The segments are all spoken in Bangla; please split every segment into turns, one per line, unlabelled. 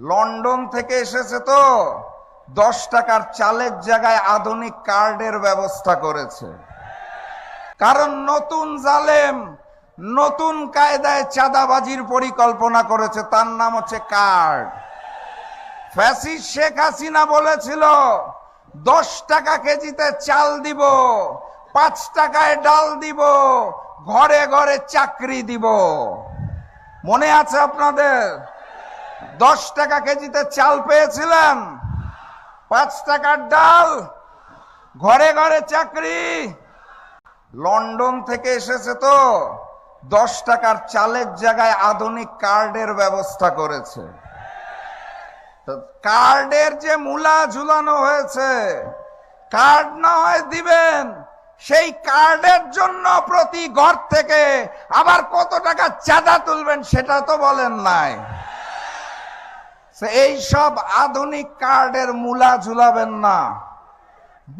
লন্ডন থেকে এসেছে তো 10 টাকার চালের জায়গায় আধুনিক কার্ডের ব্যবস্থা করেছে। কারণ নতুন জালেম নতুন কায়দায় চাঁদাবাজির পরিকল্পনা করেছে, তার নাম হচ্ছে কার্ড। ফ্যাসিস্ট শেখ হাসিনা বলেছিল 10 টাকা কেজিতে চাল দিব, 5 টাকায় ডাল দিব, ঘরে ঘরে চাকরি দিব। মনে আছে আপনাদের? 10 টাকা কেজিতে চাল পেয়েছিলেন, 5 টাকার ডাল, ঘরে ঘরে চাকরি। লন্ডন থেকে এসেছে তো 10 টাকার চালের জায়গায় আধুনিক কার্ডের ব্যবস্থা করেছে। কার্ডের যে মূলা ঝুলানো হয়েছে, কার্ড না হয় দিবেন, সেই কার্ডের জন্য প্রতি ঘর থেকে আবার কত টাকা চাঁদা তুলবেন সেটা তো বলেন নাই। এই সব আধুনিক কার্ডের মূলা ঝুলাবেন না,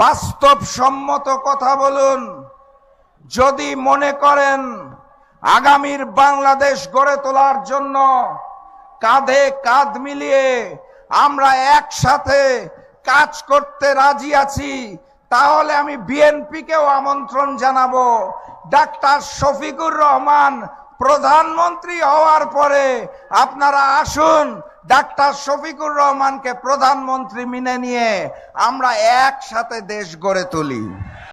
বাস্তবসম্মত কথা বলুন। যদি মনে করেন আগামীর বাংলাদেশ গড়ে তোলার জন্য কাঁধে কাঁধ মিলিয়ে আমরা একসাথে কাজ করতে রাজি আছি, তাহলে আমি বিএনপিকেও আমন্ত্রণ জানাবো। ডাক্তার শফিকুর রহমান প্রধানমন্ত্রী হওয়ার পরে আপনারা আসুন, ডাক্তার শফিকুর রহমানকে প্রধানমন্ত্রী মেনে নিয়ে আমরা একসাথে দেশ গড়ে তুলি।